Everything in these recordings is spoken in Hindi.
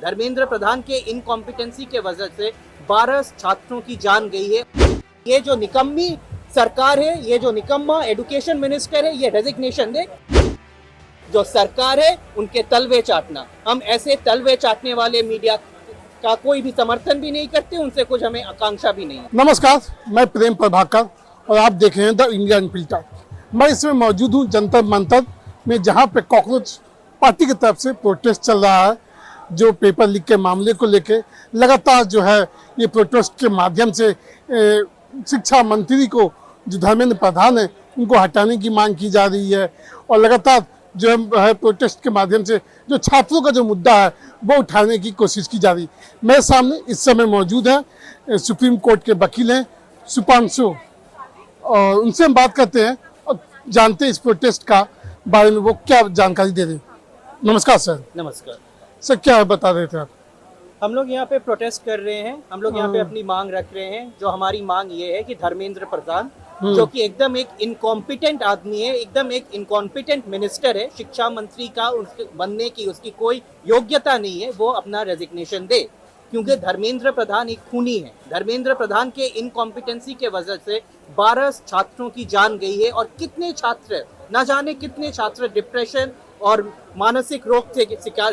धर्मेंद्र प्रधान के इनकॉम्पिटेंसी के वजह से 12 छात्रों की जान गई है। ये जो निकम्मी सरकार है, ये जो निकम्मा एजुकेशन मिनिस्टर है, ये रेजिग्नेशन दे। जो सरकार है उनके तलवे चाटना, हम ऐसे तलवे चाटने वाले मीडिया का कोई भी समर्थन भी नहीं करते, उनसे कुछ हमें आकांक्षा भी नहीं है। नमस्कार, मैं प्रेम प्रभाकर और आप देख रहे हैं द इंडिया अनफिल्टर्ड। मैं इसमें मौजूद हूँ जंतर मंतर में, जहाँ पे कॉकरोच पार्टी की तरफ से प्रोटेस्ट चल रहा है। जो पेपर लीक के मामले को लेके लगातार जो है ये प्रोटेस्ट के माध्यम से शिक्षा मंत्री को, जो धर्मेंद्र प्रधान है, उनको हटाने की मांग की जा रही है। और लगातार जो है प्रोटेस्ट के माध्यम से जो छात्रों का जो मुद्दा है वो उठाने की कोशिश की जा रही है। मेरे सामने इस समय मौजूद है सुप्रीम कोर्ट के वकील हैं सुपांशु, और उनसे हम बात करते हैं और जानते हैं इस प्रोटेस्ट का बारे में वो क्या जानकारी दे रहे हैं। नमस्कार सर। नमस्कार सर, क्या बता रहे थे आप? हम लोग यहाँ पे प्रोटेस्ट कर रहे हैं, हम लोग यहाँ पे अपनी मांग रख रहे हैं। जो हमारी मांग ये है कि धर्मेंद्र प्रधान, जो कि एकदम एक इनकॉम्पिटेंट आदमी है, एकदम एक इनकॉम्पिटेंट मिनिस्टर है, शिक्षा मंत्री का बनने की उसकी कोई योग्यता नहीं है, वो अपना रेजिग्नेशन दे। क्योंकि धर्मेंद्र प्रधान एक खूनी है। धर्मेंद्र प्रधान के इनकॉम्पिटेंसी के वजह से 12 छात्रों की जान गई है, और कितने छात्र, न जाने कितने छात्र डिप्रेशन और मानसिक रोग से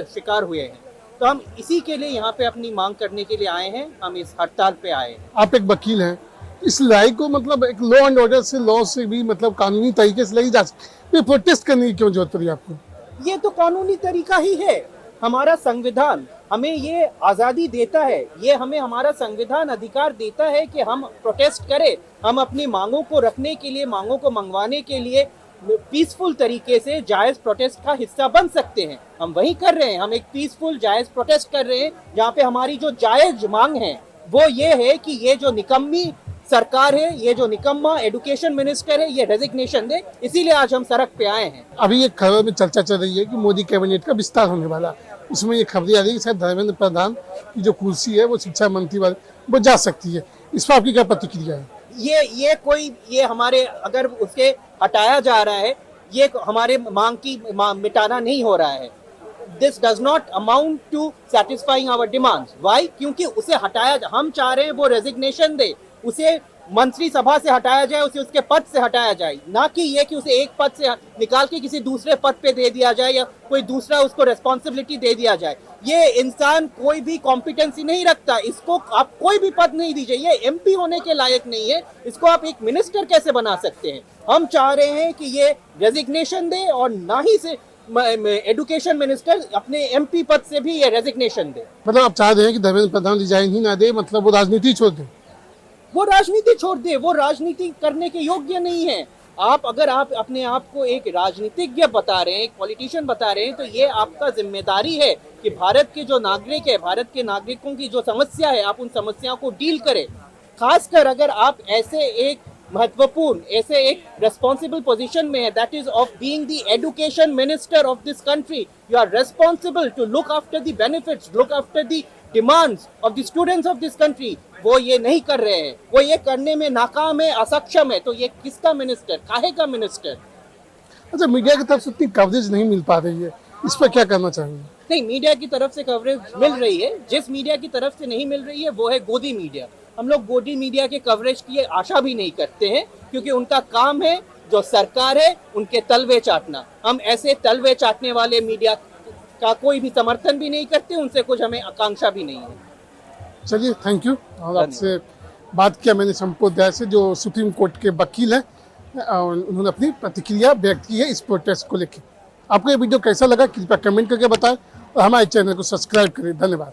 शिकार हुए हैं। तो हम इसी के लिए यहाँ पे अपनी मांग करने के लिए आए हैं, हम इस हड़ताल पे आए हैं। आप एक वकील हैं, इस लड़ाई को मतलब एक लॉ एंड ऑर्डर से, लॉ से भी मतलब कानूनी तरीके से लड़ी जा सकती है। प्रोटेस्ट करने की क्यों जरूरत पड़ी आपको? ये तो कानूनी तरीका ही है। हमारा संविधान हमें ये आज़ादी देता है, ये हमें हमारा संविधान अधिकार देता है कि हम प्रोटेस्ट करें, हम अपनी मांगों को रखने के लिए, मांगों को मंगवाने के लिए पीसफुल तरीके से जायज प्रोटेस्ट का हिस्सा बन सकते हैं। हम वही कर रहे हैं, हम एक पीसफुल जायज प्रोटेस्ट कर रहे हैं, जहाँ पे हमारी जो जायज मांग है वो ये है कि ये जो निकम्मी सरकार है, ये जो निकम्मा एजुकेशन मिनिस्टर है, ये रेजिग्नेशन दे। इसीलिए आज हम सड़क पे आए हैं। अभी एक खबर में चर्चा चल रही है कि मोदी कैबिनेट का विस्तार होने वाला, उसमें ये खबरें आ रही है कि शायद धर्मेंद्र प्रधान की जो कुर्सी है वो शिक्षा मंत्री वाले वो जा सकती है। इस पर आपकी क्या प्रतिक्रिया है? ये हमारे, अगर उसके हटाया जा रहा है, ये हमारे मांग की मिटाना नहीं हो रहा है। This does not amount to satisfying our demands. Why? क्योंकि उसे हटाया, हम चाह रहे हैं वो रेजिग्नेशन दे, उसे मंत्री सभा से हटाया जाए, उसे उसके पद से हटाया जाए, ना कि ये कि उसे एक पद से निकाल के किसी दूसरे पद पे दे दिया जाए या कोई दूसरा उसको रेस्पॉन्सिबिलिटी दे दिया जाए। ये इंसान कोई भी कॉम्पिटेंसी नहीं रखता, इसको आप कोई भी पद नहीं दीजिए, ये एमपी होने के लायक नहीं है, इसको आप एक मिनिस्टर कैसे बना सकते हैं? हम चाह रहे हैं कि ये रेजिग्नेशन दे, और ना ही से एजुकेशन मिनिस्टर अपने एमपी पद से भी ये रेजिग्नेशन दे। मतलब आप चाह रहे हैं कि धर्मेंद्र प्रधान रिजाइन ही ना दे, मतलब वो राजनीति छोड़ दे? वो राजनीति छोड़ दे, वो राजनीति करने के योग्य नहीं है। अगर आप अपने आप को एक राजनीतिज्ञ बता रहे हैं, एक पॉलिटिशियन बता रहे हैं, तो ये आपका जिम्मेदारी है कि भारत के जो नागरिक है, भारत के नागरिकों की जो समस्या है, आप उन समस्याओं को डील करें। खासकर अगर आप ऐसे एक महत्वपूर्ण, ऐसे एक रेस्पॉन्सिबल पोजीशन में है, that is of being the education minister of this country, you are responsible to look after the benefits, look after the demands of the students of this country. वो ये नहीं कर रहे हैं, वो ये करने में नाकाम है, असक्षम है। तो ये किसका मिनिस्टर, काहे का मिनिस्टर? अच्छा, मीडिया की तरफ से उतनी कवरेज नहीं मिल पा रही है, इस पर क्या करना चाहेंगे? नहीं, मीडिया की तरफ से कवरेज मिल रही है। जिस मीडिया की तरफ से नहीं मिल रही है वो है गोदी मीडिया। हम लोग गोदी मीडिया के कवरेज की आशा भी नहीं करते हैं, क्योंकि उनका काम है जो सरकार है उनके तलवे चाटना। हम ऐसे तलवे चाटने वाले मीडिया का कोई भी समर्थन भी नहीं करते, उनसे कुछ हमें आकांक्षा भी नहीं है। चलिए, थैंक यू। और आपसे बात किया मैंने संप्रदाय से, जो सुप्रीम कोर्ट के वकील हैं, उन्होंने अपनी प्रतिक्रिया व्यक्त की है इस प्रोटेस्ट को लेकर। आपको ये वीडियो कैसा लगा कृपया कमेंट करके बताएं, और हमारे चैनल को सब्सक्राइब करें। धन्यवाद।